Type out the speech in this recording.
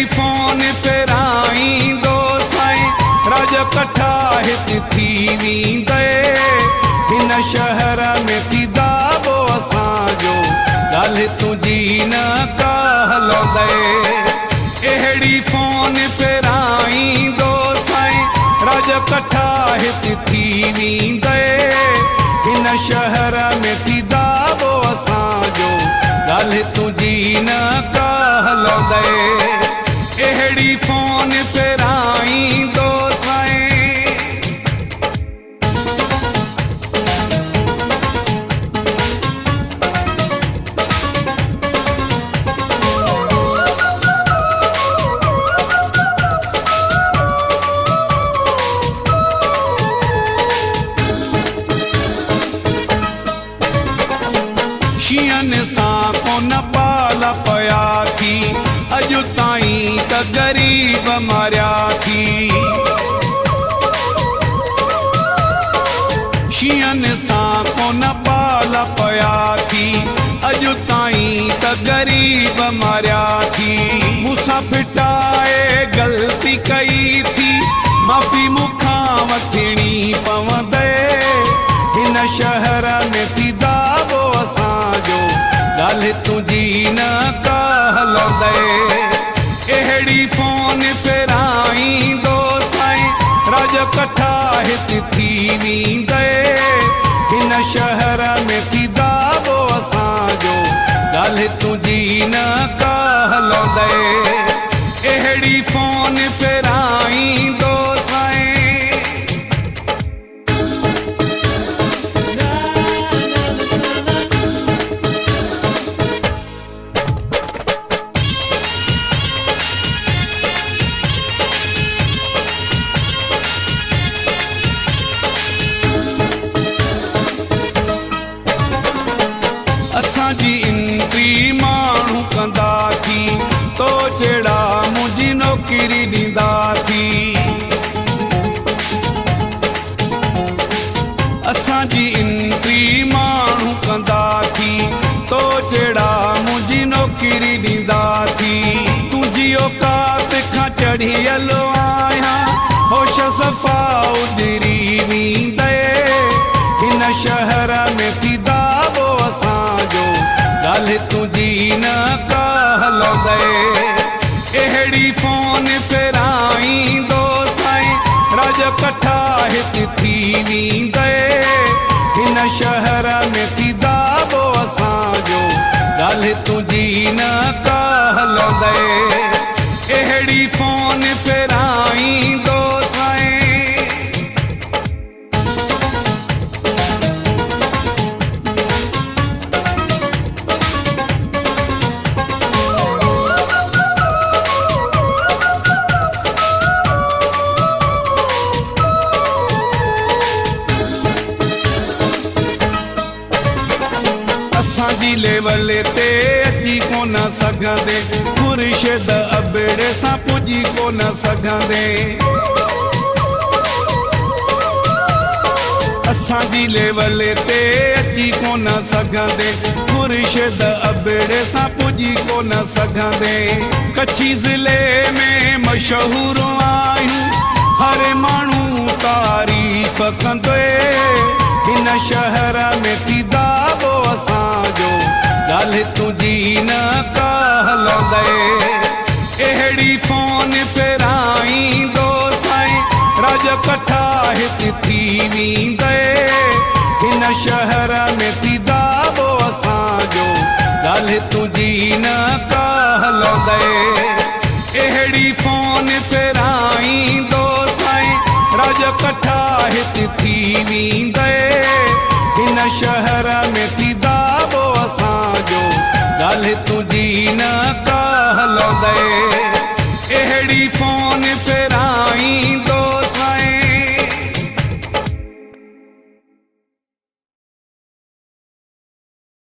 Phone फेराईंदो साईं, राज कठा हिते थी वेंदे। हिन शहर में थी दाबो असांजो, ॻाल्हि तुंहिंजी न का हलंदे। अहिड़ी फोन फेराईंदो साईं, राज कठा हिते थी वेंदे। हिन शहर में थी दाबो असांजो, ॻाल्हि तुंहिंजी न का हलंदे। अहिड़ी फोन फेराईंदो साईं। शींहनि सां कोन पाल पया थी, अॼु ताईं त ग़रीब मरिया थी। शींहनि सां कोन पाल पया थी, अॼु ताईं त ग़रीब मरिया थी। मूंसां फिटाए ग़लती कई थी, माफ़ी मूंखां वठिणी पवंदे। हिन शहर में थी दाबो असांजो, ॻाल्हि तुंहिंजी न का हलंदे। अहिड़ी फोन फेराईंदो साईं, राज कठा हिते थी वेंदे। हिन शहर में थी दाबो असांजो, ॻाल्हि तुंहिंजी न का हलंदे। अहिड़ी फोन फेराईंदो साईं। असांजी एंट्री माण्हू कंदा थी, तो जहिड़ा मुंहिंजी नौकरी ॾींदा थी। असांजी एंट्री माण्हू कंदा थी, तो जहिड़ा मुंहिंजी नौकरी ॾींदा थी। तुंहिंजी औकात खां चढ़ियल आहियां, होश सफ़ा उॾरी वेंदे। हिन शहर में थी दाबो असांजो, ॻाल्हि तुंहिंजी न का हलंदे। अहिड़ी फोन फेराईंदो साईं, राज कठा हिते थी वेंदे। हिन शहर में थी दाबो असांजो, ॻाल्हि तुंहिंजी न का हलंदे। अहिड़ी फोन फेराईंदो साईं। असांजी लेवल ते अची कोन सघंदे, खुर्शीद अबेड़े सां पुॼी कोन सघंदे। असांजी लेवल ते अची कोन सघंदे, खुर्शीद अबेड़े सां पुॼी कोन सघंदे। कच्छी ज़िले में मशहूर आहियूं, हर माण्हू तारीफ़ कंदे। हिन शहर में थी दाबो असांजो, ॻाल्हि तुंहिंजी न का हलंदे। अहिड़ी फोन फेराईंदो साईं, राज कठा हिते थी वेंदे। हिन शहर में थी दाबो असांजो, ॻाल्हि तुंहिंजी न का हलंदे। अहिड़ी फोन फेराईंदो साईं, राज कठा हिते थी वेंदे। हिन शहर में थी दाबो असांजो, ॻाल्हि तुंहिंजी न